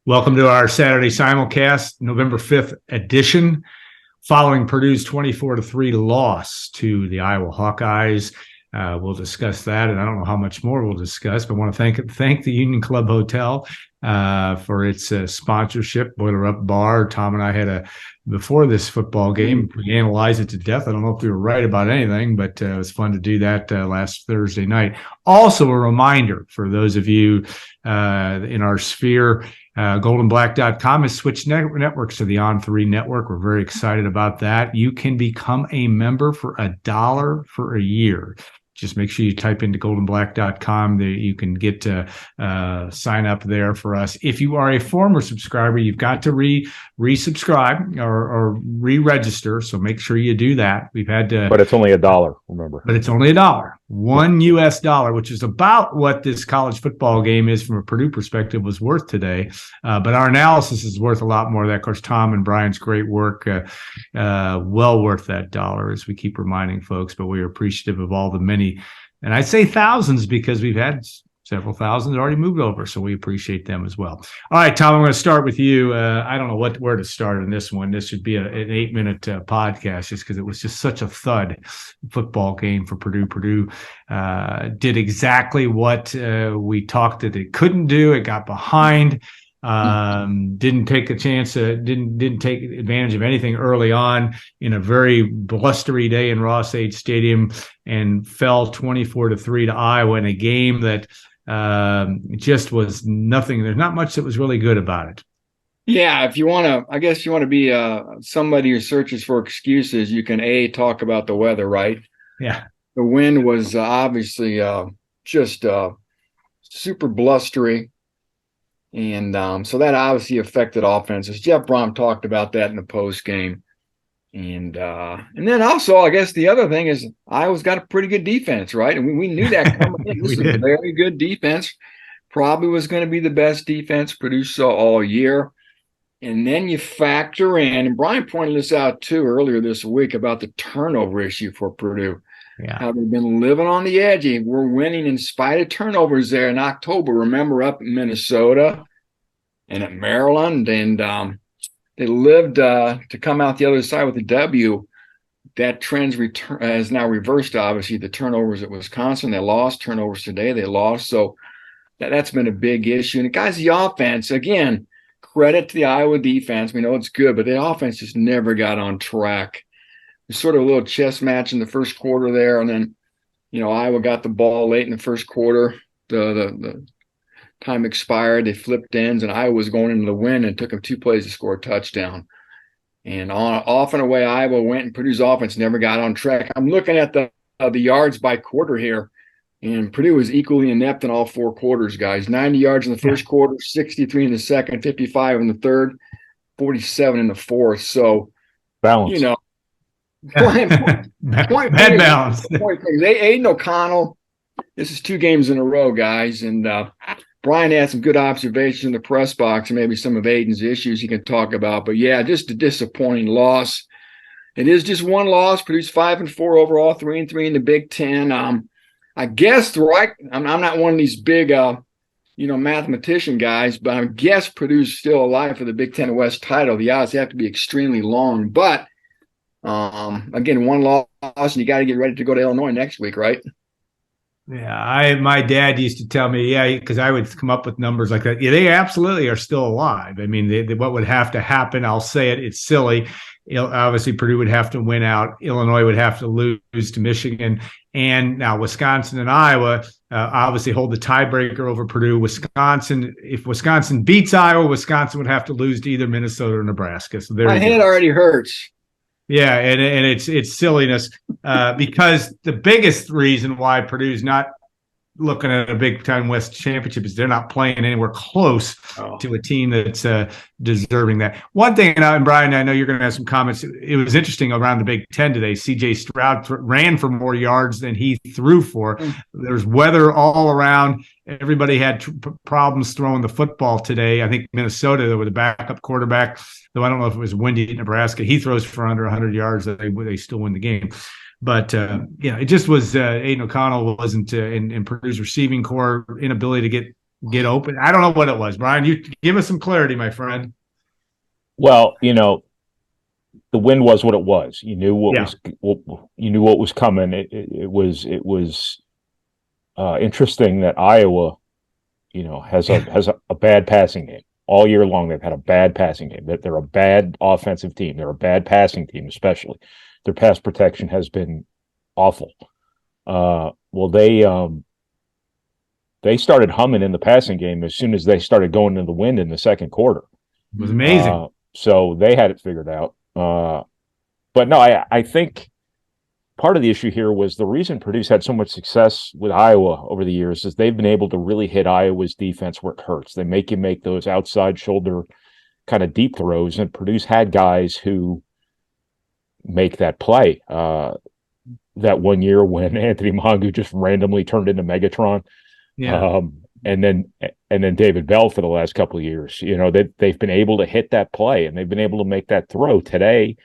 Welcome to our Saturday Simulcast, November 5th edition, following Purdue's 24-3 loss to the Iowa Hawkeyes. We'll discuss that, and I don't know how much more we'll discuss, but I want to thank the Union Club Hotel for its sponsorship, Boiler Up Bar. Tom and I had before this football game, we analyzed it to death. I don't know if we were right about anything, but it was fun to do that last Thursday night. Also, a reminder for those of you in our sphere, GoldandBlack.com has switched networks to the On3 network. We're very excited about that. You can become a member for $1 for a year. Just make sure you type into GoldandBlack.com. You can get to sign up there for us. If you are a former subscriber, you've got to resubscribe or re-register. So make sure you do that. We've had to, but it's only $1. Remember, but it's only $1, $1, which is about what this college football game is from a Purdue perspective was worth today. But our analysis is worth a lot more of that. Of course, Tom and Brian's great work, well worth that $1, as we keep reminding folks. But we are appreciative of all the many. And I'd say thousands because we've had several thousands already moved over. So we appreciate them as well. All right, Tom, I'm going to start with you. I don't know where to start in this one. This should be an 8-minute podcast just because it was just such a thud football game for Purdue. Purdue did exactly what we talked that it couldn't do. It got behind. Didn't take a chance, didn't take advantage of anything early on in a very blustery day in Ross-Ade Stadium and fell 24-3 to Iowa in a game that just was nothing. There's not much that was really good about it. Yeah, if you want to, I guess you want to be somebody who searches for excuses, you can talk about the weather, right? Yeah. The wind was obviously just super blustery. And so that obviously affected offenses. Jeff Brom talked about that in the post game. And then also, I guess the other thing is Iowa's got a pretty good defense, right? And we knew that coming in. This is a very good defense. Probably was going to be the best defense Purdue saw all year. And then you factor in, and Brian pointed this out too earlier this week about the turnover issue for Purdue. Yeah. How they've been living on the edge. We're winning in spite of turnovers there in October. Remember up in Minnesota and at Maryland, and they lived to come out the other side with a W. That trend has now reversed, obviously. The turnovers at Wisconsin, they lost. Turnovers today, they lost. So that's been a big issue. And guys, the offense, again, credit to the Iowa defense. We know it's good, but the offense just never got on track. Sort of a little chess match in the first quarter there, and then Iowa got the ball late in the first quarter. The time expired, they flipped ends, and Iowa was going into the win, and it took them 2 plays to score a touchdown. And off and away Iowa went, and Purdue's offense never got on track. I'm looking at the yards by quarter here, and Purdue was equally inept in all 4 quarters, guys. 90 yards in the first quarter, 63 in the second, 55 in the third, 47 in the fourth. So balance. Bad balance. Aiden O'Connell, this is 2 games in a row, guys, and Brian had some good observations in the press box and maybe some of Aiden's issues he can talk about. But yeah, just a disappointing loss. It is just one loss. Purdue's 5-4 overall, 3-3 in the Big Ten. I guess I'm not one of these big mathematician guys, but I guess Purdue's still alive for the Big Ten West title. The odds have to be extremely long, but again, one loss, and you got to get ready to go to Illinois next week, right? Yeah, my dad used to tell me, because I would come up with numbers like that. Yeah, they absolutely are still alive. I mean, what would have to happen? I'll say it. It's silly. Obviously, Purdue would have to win out. Illinois would have to lose to Michigan, and now Wisconsin and Iowa obviously hold the tiebreaker over Purdue. If Wisconsin beats Iowa, Wisconsin would have to lose to either Minnesota or Nebraska. So my head already hurts. Yeah, and it's silliness because the biggest reason why Purdue's not looking at a Big Ten West championship is they're not playing anywhere close to a team that's deserving that. One thing, and Brian, I know you're going to have some comments. It was interesting around the Big Ten today. C.J. Stroud ran for more yards than he threw for. There's weather all around. Everybody had problems throwing the football today. I think Minnesota, with a backup quarterback, though I don't know if it was windy at Nebraska, he throws for under 100 yards. They still win the game. But, it just was Aiden O'Connell wasn't in Purdue's receiving core, inability to get get open? I don't know what it was. Brian, you give us some clarity, my friend. Well, the wind was what it was. You knew what was coming. It was interesting that Iowa, has a bad passing game all year long. They've had a bad passing game. That they're a bad offensive team. They're a bad passing team, especially. Their pass protection has been awful. Well, they started humming in the passing game as soon as they started going into the wind in the second quarter. It was amazing. So they had it figured out. But no, I think part of the issue here was the reason Purdue's had so much success with Iowa over the years is they've been able to really hit Iowa's defense where it hurts. They make you make those outside shoulder kind of deep throws, and Purdue's had guys who make that play. That one year when Anthony Mongu just randomly turned into Megatron. Yeah. And then David Bell for the last couple of years, they've been able to hit that play and they've been able to make that throw. Today,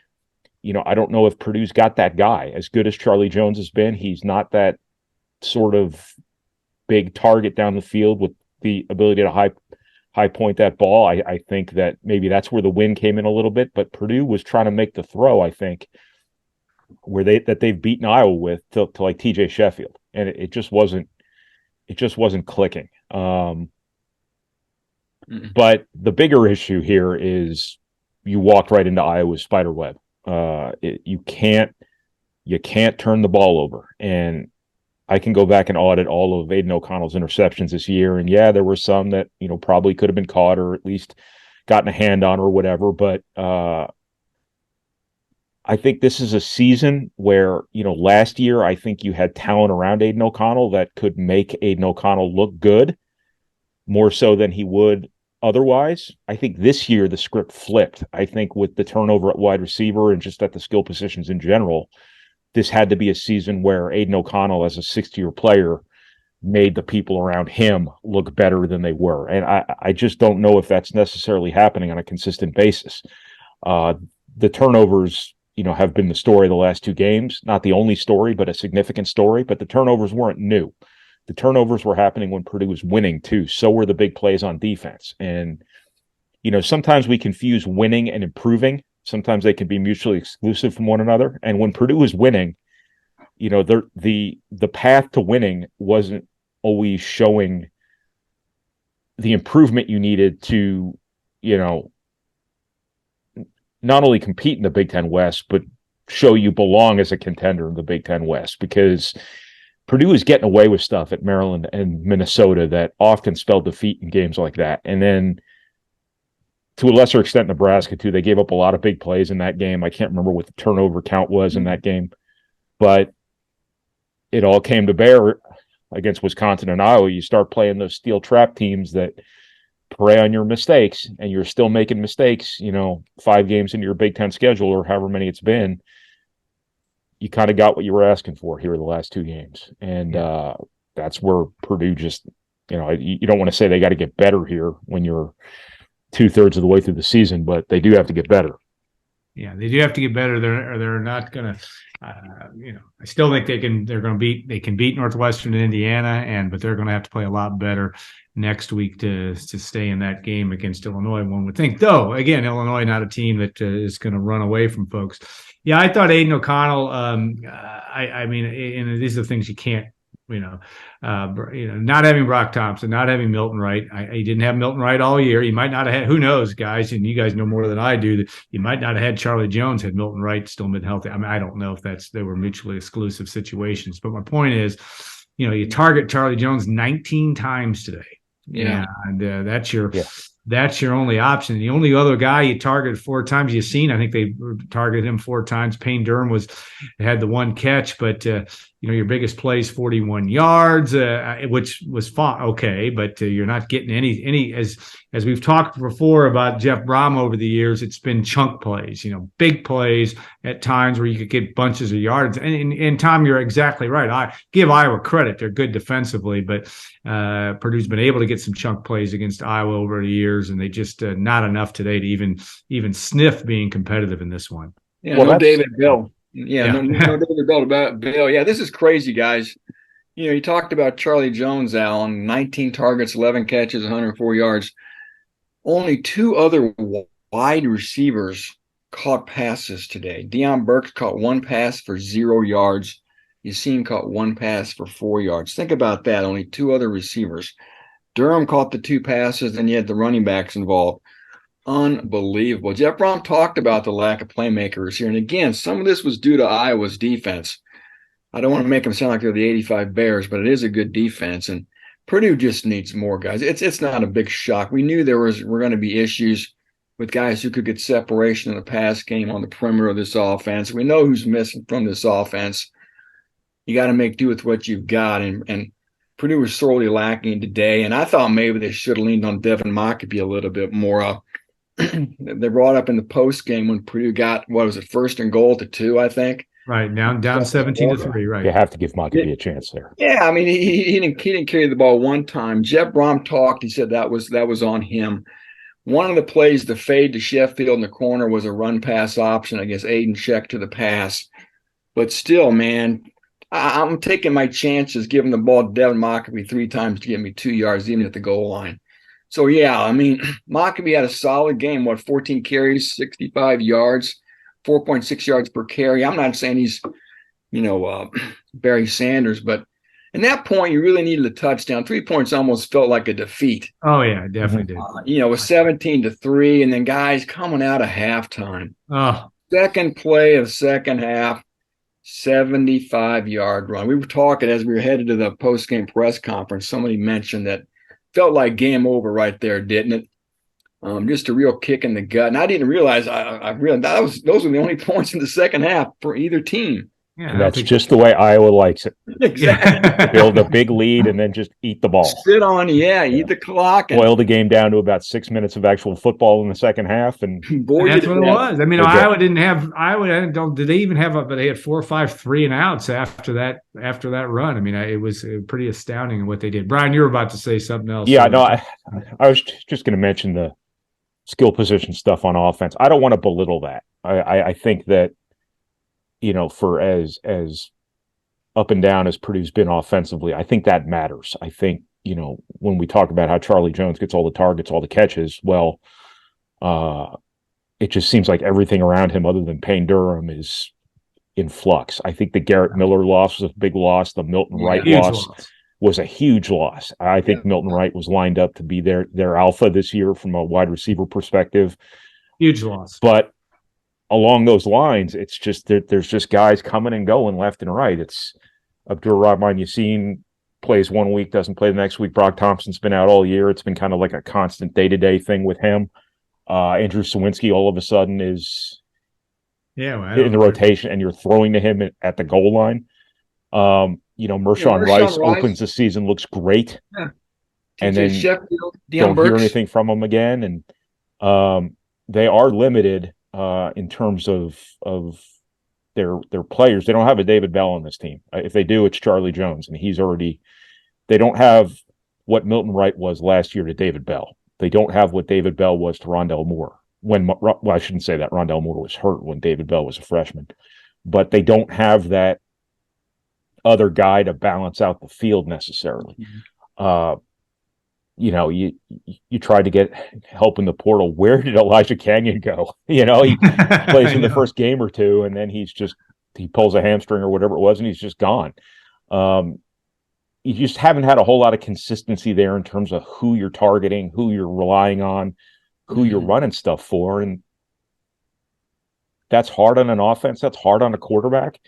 I don't know if Purdue's got that guy. As good as Charlie Jones has been, he's not that sort of big target down the field with the ability to high point that ball. I think that maybe that's where the win came in a little bit, but Purdue was trying to make the throw, I think, where they've beaten Iowa with to like TJ Sheffield. And it just wasn't clicking. But the bigger issue here is you walked right into Iowa's spider web. You can't turn the ball over. And I can go back and audit all of Aiden O'Connell's interceptions this year. And yeah, there were some that, probably could have been caught or at least gotten a hand on or whatever. But I think this is a season where, last year, I think you had talent around Aiden O'Connell that could make Aiden O'Connell look good more so than he would otherwise. I think this year the script flipped. I think with the turnover at wide receiver and just at the skill positions in general, this had to be a season where Aiden O'Connell as a 6th-year player made the people around him look better than they were. And I just don't know if that's necessarily happening on a consistent basis. The turnovers, have been the story of the last 2 games. Not the only story, but a significant story. But the turnovers weren't new. The turnovers were happening when Purdue was winning, too. So were the big plays on defense. And, sometimes we confuse winning and improving. Sometimes they can be mutually exclusive from one another. And when Purdue was winning, the path to winning wasn't always showing the improvement you needed to, not only compete in the Big Ten West, but show you belong as a contender in the Big Ten West, because Purdue is getting away with stuff at Maryland and Minnesota that often spelled defeat in games like that. And then to a lesser extent, Nebraska too, they gave up a lot of big plays in that game. I can't remember what the turnover count was in that game, but it all came to bear against Wisconsin and Iowa. You start playing those steel trap teams that prey on your mistakes, and you're still making mistakes, 5 games into your Big Ten schedule or however many it's been. You kind of got what you were asking for here the last 2 games. And that's where Purdue just, you don't want to say they got to get better here when you're 2/3 of the way through the season, but they do have to get better. Yeah, they do have to get better. They're not going to, I still think they can beat Northwestern and Indiana, but they're going to have to play a lot better next week to stay in that game against Illinois. One would think, though, again, Illinois not a team that is going to run away from folks. Yeah, I thought Aiden O'Connell. I mean, and these are the things you can't. Not having Brock Thompson, not having Milton Wright. He didn't have Milton Wright all year. He might not have had, who knows, guys, and you guys know more than I do, that he might not have had Charlie Jones had Milton Wright still been healthy. I mean, I don't know if they were mutually exclusive situations, but my point is, you target Charlie Jones 19 times today. Yeah. And that's your only option. The only other guy you targeted 4 times you've seen, I think they targeted him 4 times. Payne Durham had the 1 catch, but your biggest play is 41 yards, which was fine, okay, but you're not getting any as we've talked before about Jeff Brom over the years. It's been chunk plays, big plays at times where you could get bunches of yards. And Tom, you're exactly right. I give Iowa credit; they're good defensively, but Purdue's been able to get some chunk plays against Iowa over the years, and they just not enough today to even sniff being competitive in this one. Yeah, well, no David Bell. Yeah, no David Bell about Bill. Yeah, this is crazy, guys. You talked about Charlie Jones, Allen, 19 targets, 11 catches, 104 yards. Only two other wide receivers caught passes today. Deion Burks caught one pass for 0 yards. Yassine caught one pass for 4 yards. Think about that. Only two other receivers. Durham caught the two passes, and you had the running backs involved. Unbelievable. Jeff Brom talked about the lack of playmakers here. And again, some of this was due to Iowa's defense. I don't want to make them sound like they're the 85 Bears, but it is a good defense. And Purdue just needs more guys. It's not a big shock. We knew were going to be issues with guys who could get separation in the pass game on the perimeter of this offense. We know who's missing from this offense. You got to make do with what you've got. And Purdue was sorely lacking today. And I thought maybe they should have leaned on Devin Mockabee a little bit more. They brought up in the post game when Purdue got, what was it, 1st and goal to 2, I think. Right, down 17-3, right. You have to give Mockabee a chance there. Yeah, I mean, he didn't carry the ball one time. Jeff Brom talked. He said that was on him. One of the plays, the fade to Sheffield in the corner, was a run pass option. I guess Aiden checked to the pass. But still, man, I'm taking my chances giving the ball to Devin Mockabee 3 times to get me 2 yards, even at the goal line. So, yeah, I mean, Mockabee had a solid game, 14 carries, 65 yards. 4.6 yards per carry. I'm not saying he's, Barry Sanders, but in that point, you really needed a touchdown. 3 points almost felt like a defeat. Oh, yeah, definitely did. It was 17-3, and then guys coming out of halftime. Oh. Second play of second half, 75-yard run. We were talking as we were headed to the post-game press conference. Somebody mentioned that felt like game over right there, didn't it? Just a real kick in the gut. And I didn't realize I realized those were the only points in the second half for either team. Yeah, and that's just the way Iowa likes it. Exactly. Build a big lead and then just eat the ball. Sit on, eat the clock. Boil the game down to about 6 minutes of actual football in the second half. And that's what it was. I mean, Iowa did they even have but they had 4 or 5 3-and-outs after that run. I mean, it was pretty astounding what they did. Brian, you were about to say something else. Yeah, no, I was just going to mention the skill position stuff on offense. I don't want to belittle that. I think that, for as up and down as Purdue's been offensively, I think that matters. I think, when we talk about how Charlie Jones gets all the targets, all the catches, well, it just seems like everything around him other than Payne Durham is in flux. I think the Garrett Miller loss was a big loss. The Milton Wright loss was a huge loss. I think Milton Wright was lined up to be their alpha this year from a wide receiver perspective. Huge loss. But along those lines, it's just that there's just guys coming and going left and right. It's Abdur-Rahman Yassine plays 1 week, doesn't play the next week. Brock Thompson's been out all year. It's been kind of like a constant day-to-day thing with him. Andrew Sawinski all of a sudden is in the rotation, and you're throwing to him at the goal line. Mershawn Rice opens the season, looks great. Yeah. And then Sheffield, don't hear anything from him again. And they are limited in terms of their players. They don't have a David Bell on this team. If they do, it's Charlie Jones, and they don't have what Milton Wright was last year to David Bell. They don't have what David Bell was to Rondell Moore. I shouldn't say that. Rondell Moore was hurt when David Bell was a freshman. But they don't have that other guy to balance out the field necessarily. Mm-hmm. You tried to get help in the portal. Where did Elijah Canyon go? He plays in the first game or two, and then he pulls a hamstring or whatever it was, and he's just gone. You just haven't had a whole lot of consistency there in terms of who you're targeting, who you're relying on, who you're running stuff for. And that's hard on an offense. That's hard on a quarterback.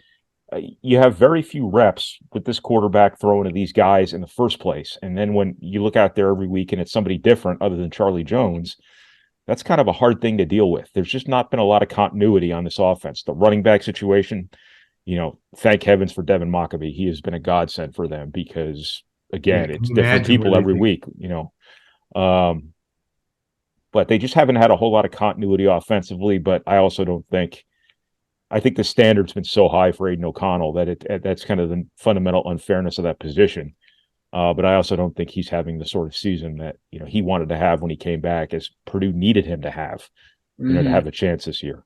You have very few reps with this quarterback throwing to these guys in the first place. And then when you look out there every week and it's somebody different other than Charlie Jones, that's kind of a hard thing to deal with. There's just not been a lot of continuity on this offense. The running back situation, thank heavens for Devin Mockabee. He has been a godsend for them because, again, it's different people every week, but they just haven't had a whole lot of continuity offensively. But I also I think the standard's been so high for Aiden O'Connell that that's kind of the fundamental unfairness of that position. But I also don't think he's having the sort of season that he wanted to have when he came back, as Purdue needed him to have, to have a chance this year.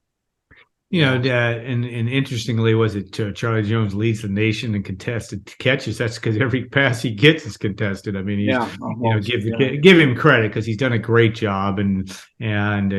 And interestingly, was it Charlie Jones leads the nation in contested catches? That's because every pass he gets is contested. I mean, give him credit because he's done a great job and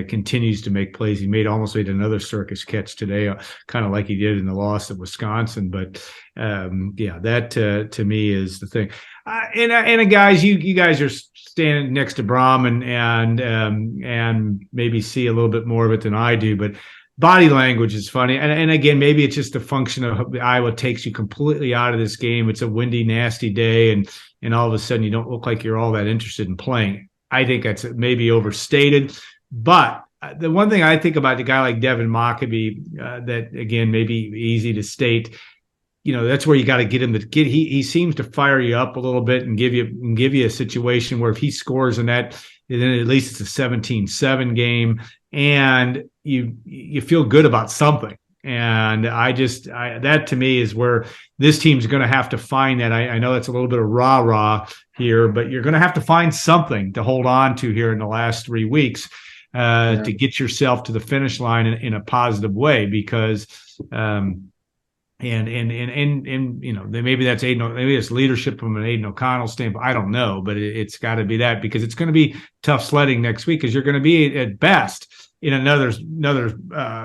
continues to make plays. He almost made another circus catch today, kind of like he did in the loss at Wisconsin. But that to me is the thing. And guys, you guys are standing next to Brom and maybe see a little bit more of it than I do, but body language is funny. And again, maybe it's just a function of Iowa takes you completely out of this game. It's a windy, nasty day, and all of a sudden you don't look like you're all that interested in playing. I think that's maybe overstated. But the one thing I think about the guy like Devin Mockabee, that again, may be easy to state, that's where you got to get him he seems to fire you up a little bit and give you a situation where if he scores in that, then at least it's a 17-7 game and you feel good about something. And that to me is where this team's going to have to find that. I know it's a little bit of rah-rah here, but you're going to have to find something to hold on to here in the last 3 weeks to get yourself to the finish line in a positive way, because maybe that's Aiden, maybe it's leadership from an Aiden O'Connell standpoint. I don't know, but it's got to be that, because it's going to be tough sledding next week, because you're going to be at best in another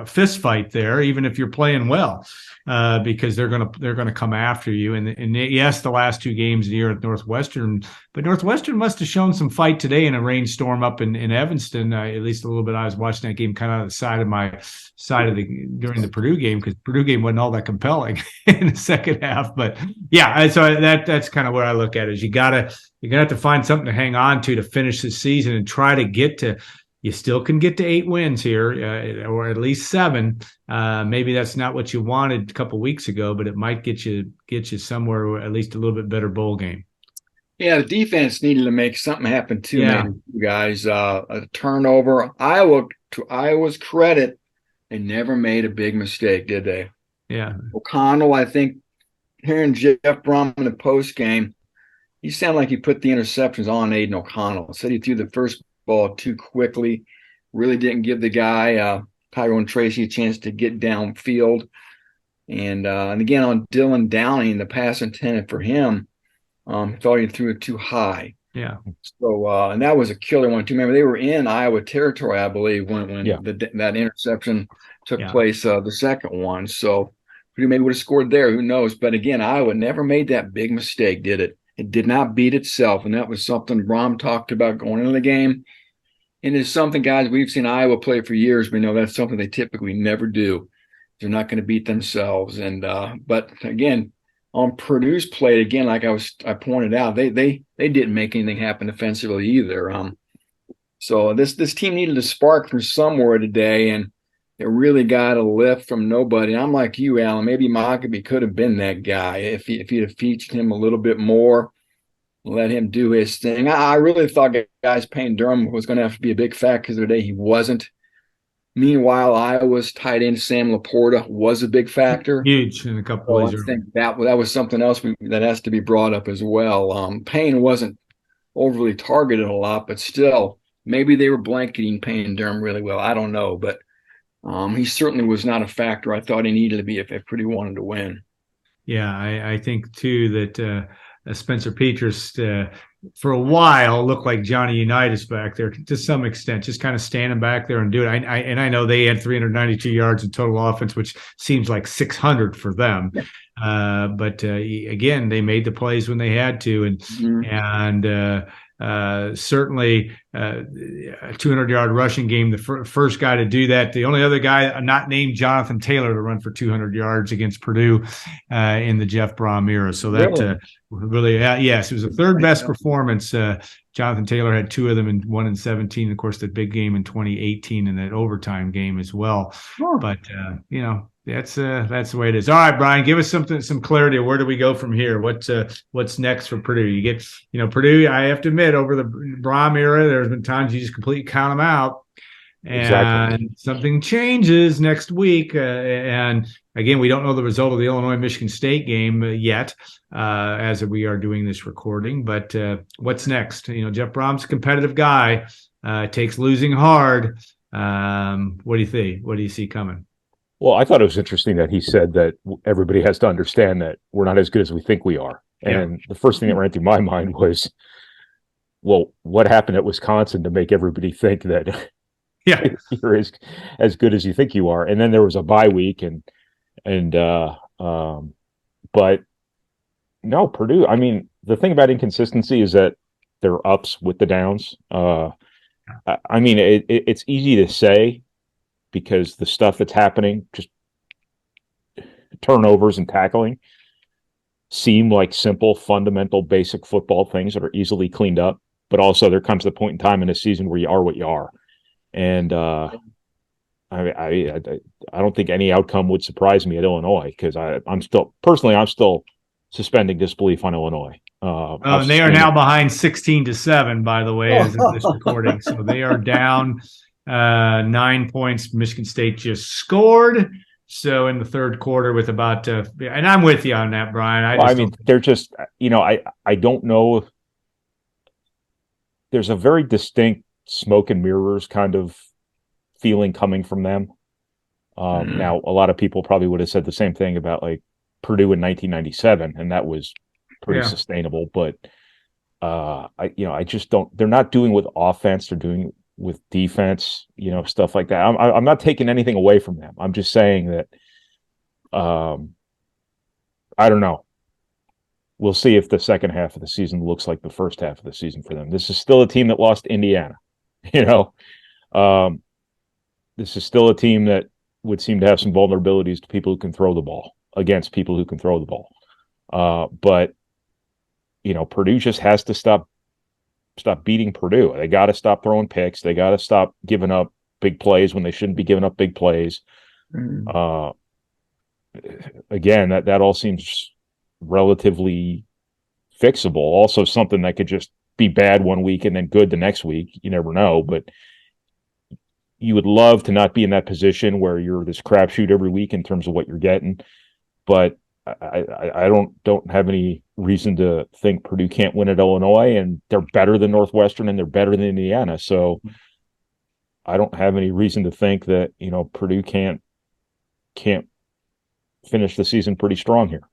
fist fight there, even if you're playing well, because they're gonna come after you. And yes, the last 2 games of the year at Northwestern, but Northwestern must have shown some fight today in a rainstorm up in Evanston. At least a little bit. I was watching that game kind of on the side of during the Purdue game, because Purdue game wasn't all that compelling in the second half. But yeah, so that's kind of where I look at it. Is you're gonna have to find something to hang on to finish the season and try to get to. You still can get to 8 wins here, or at least 7. Maybe that's not what you wanted a couple weeks ago, but it might get you somewhere, at least a little bit better bowl game. Yeah, the defense needed to make something happen too, man, you guys. A turnover. To Iowa's credit, they never made a big mistake, did they? Yeah. O'Connell, I think, hearing Jeff Brom in the post game, he sounded like he put the interceptions on Aiden O'Connell. Said he threw the first ball too quickly, really didn't give the guy Tyrone Tracy a chance to get downfield, and again on Dylan Downing, the pass intended for him, thought he threw it too high. Yeah. So and that was a killer one too. Remember, they were in Iowa territory, I believe, when that interception took place, the second one. So Purdue maybe would have scored there. Who knows? But again, Iowa never made that big mistake, did it? It did not beat itself, and that was something Brom talked about going into the game. And it's something, guys, we've seen Iowa play for years. We know that's something they typically never do. They're not going to beat themselves. And but again, on Purdue's plate, again, like I pointed out, they didn't make anything happen defensively either. So this team needed a spark from somewhere today, and it really got a lift from nobody. And I'm like you, Alan. Maybe Mockabee could have been that guy if he'd have featured him a little bit more, let him do his thing. I really thought guys Payne Durham was going to have to be a big factor today. He wasn't. Meanwhile, Iowa's tight end Sam Laporta was a big factor. Huge in a couple of days. I think that was something else that has to be brought up as well. Payne wasn't overly targeted a lot, but still, maybe they were blanketing Payne Durham really well. I don't know, but he certainly was not a factor I thought he needed to be if Purdue wanted to win. Yeah, I think, too, that Spencer Petras, for a while, looked like Johnny Unitas back there to some extent, just kind of standing back there and doing it. I know they had 392 yards in total offense, which seems like 600 for them. Yeah. But again, they made the plays when they had to. And certainly a 200-yard rushing game, the first guy to do that. The only other guy not named Jonathan Taylor to run for 200 yards against Purdue in the Jeff Brom era. So that really, yes, it was the third best performance. Jonathan Taylor had 2 of them, and 1 in 17. Of course, the big game in 2018 and that overtime game as well. Sure. But that's the way it is. All right, Brian, give us some clarity. Where do we go from here? What's next for Purdue? You get, Purdue, I have to admit, over the Brom era, there's been times you just completely count them out. And something changes next week. And again, we don't know the result of the Illinois-Michigan State game yet, as we are doing this recording. But what's next? Jeff Brom's a competitive guy, takes losing hard. What do you think? What do you see coming? Well, I thought it was interesting that he said that everybody has to understand that we're not as good as we think we are. And the first thing that ran through my mind was, well, what happened at Wisconsin to make everybody think that you're as good as you think you are? And then there was a bye week, but no, Purdue. I mean, the thing about inconsistency is that there are ups with the downs. I mean, it's easy to say because the stuff that's happening, just turnovers and tackling, seem like simple, fundamental, basic football things that are easily cleaned up. But also, there comes a point in time in a season where you are what you are, and I don't think any outcome would surprise me at Illinois because I'm still suspending disbelief on Illinois. And they are now behind 16-7, by the way, as of this recording. So they are down 9 points. Michigan State just scored. So in the third quarter with about, and I'm with you on that, Brian. They're just, I don't know. There's a very distinct smoke and mirrors kind of feeling coming from them. Now, a lot of people probably would have said the same thing about like Purdue in 1997, and that was pretty sustainable. But I just don't. They're not doing with offense; they're doing with defense. Stuff like that. I'm not taking anything away from them. I'm just saying that. I don't know. We'll see if the second half of the season looks like the first half of the season for them. This is still a team that lost Indiana. This is still a team that would seem to have some vulnerabilities to people who can throw the ball against people who can throw the ball. But Purdue just has to stop beating Purdue. They got to stop throwing picks. They got to stop giving up big plays when they shouldn't be giving up big plays. Again, that all seems relatively fixable. Also, something that could just be bad one week and then good the next week. You never know, but you would love to not be in that position where you're this crapshoot every week in terms of what you're getting. But I don't have any reason to think Purdue can't win at Illinois, and they're better than Northwestern and they're better than Indiana. So I don't have any reason to think that Purdue can't finish the season pretty strong here.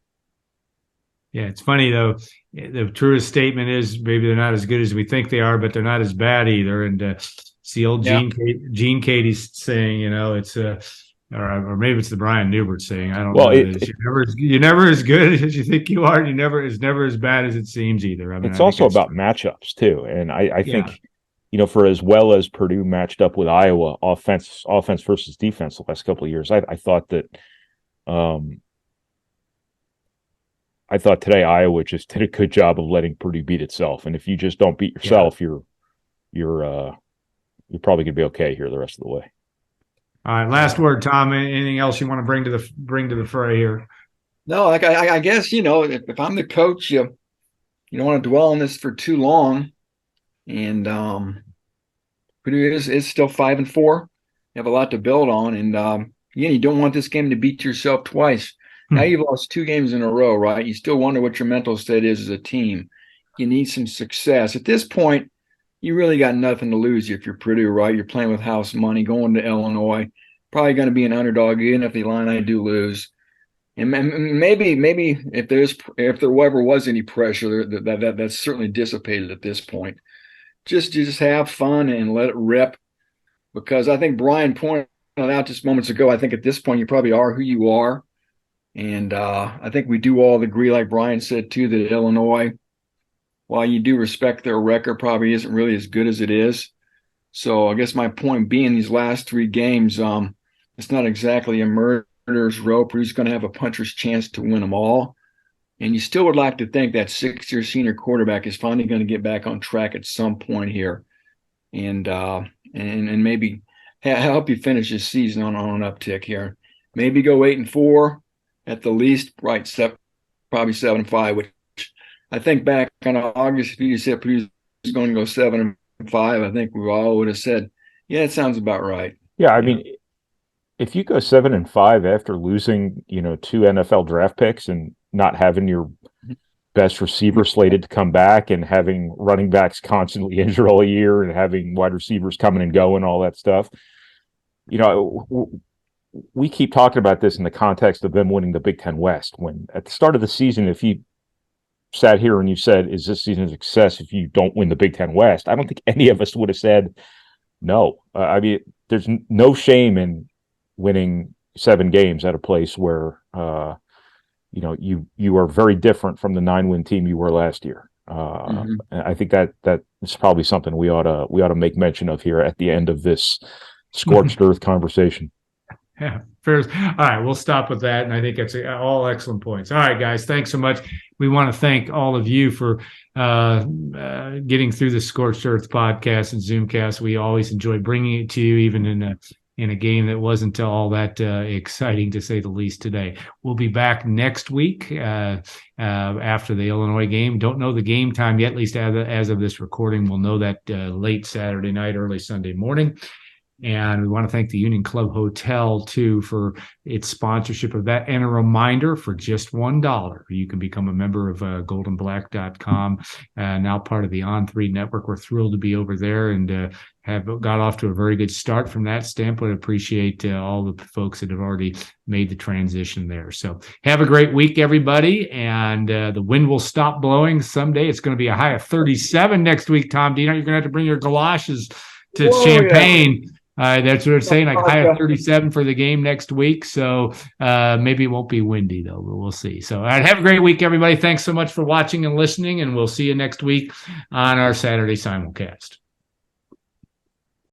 Yeah, it's funny though. The truest statement is maybe they're not as good as we think they are, but they're not as bad either. And it's the old Gene Katie's saying, it's or maybe it's the Brian Neubert saying. I don't know. You're never as good as you think you are. It's never as bad as it seems either. It's also about matchups too, and I think for as well as Purdue matched up with Iowa, offense versus defense the last couple of years, I thought that. I thought today Iowa just did a good job of letting Purdue beat itself, and if you just don't beat yourself, you're probably gonna be okay here the rest of the way. All right, last word, Tom. Anything else you want to bring to the fray here? No, I guess if I'm the coach, you don't want to dwell on this for too long, and Purdue is still 5-4. You have a lot to build on, and you don't want this game to beat yourself twice. Now you've lost 2 games in a row, right? You still wonder what your mental state is as a team. You need some success. At this point, you really got nothing to lose if you're Purdue, right? You're playing with house money, going to Illinois, probably going to be an underdog even if the Illini do lose. And maybe if there ever was any pressure, that's certainly dissipated at this point. Just have fun and let it rip, because I think Brian pointed out just moments ago, I think at this point you probably are who you are. And I think we do all agree, like Brian said, too, that Illinois, while you do respect their record, probably isn't really as good as it is. So I guess my point being, these last 3 games, it's not exactly a murderer's row. Purdue's going to have a puncher's chance to win them all. And you still would like to think that 6-year senior quarterback is finally going to get back on track at some point here, and maybe help you finish this season on an uptick here. Maybe go 8-4. At the least, right, probably 7-5, which I think back in August, if you said Purdue's going to go 7-5, I think we all would have said, yeah, it sounds about right. Yeah, I mean, if you go 7-5 after losing, 2 NFL draft picks and not having your best receiver slated to come back and having running backs constantly injured all year and having wide receivers coming and going, all that stuff, we keep talking about this in the context of them winning the Big Ten West. When at the start of the season, if you sat here and you said, is this season a success if you don't win the Big Ten West? I don't think any of us would have said no. I mean, there's no shame in winning 7 games at a place where, you are very different from the 9-win team you were last year. I think that is probably something we ought to make mention of here at the end of this scorched earth conversation. Yeah, fair. All right, we'll stop with that, and I think it's all excellent points. All right, guys, thanks so much. We want to thank all of you for getting through the Scorched Earth podcast and Zoomcast. We always enjoy bringing it to you, even in a game that wasn't all that exciting, to say the least, today. We'll be back next week after the Illinois game. Don't know the game time yet, at least as of this recording. We'll know that late Saturday night, early Sunday morning. And we want to thank the Union Club Hotel, too, for its sponsorship of that. And a reminder, for just $1, you can become a member of GoldandBlack.com, now part of the On3 network. We're thrilled to be over there and have got off to a very good start from that standpoint. Appreciate all the folks that have already made the transition there. So have a great week, everybody. And the wind will stop blowing someday. It's going to be a high of 37 next week, Tom Dienhart. You're going to have to bring your galoshes to Champaign. Yeah. That's what I'm saying, like high of 37 for the game next week. So maybe it won't be windy, though, but we'll see. So all right, have a great week, everybody. Thanks so much for watching and listening, and we'll see you next week on our Saturday Simulcast.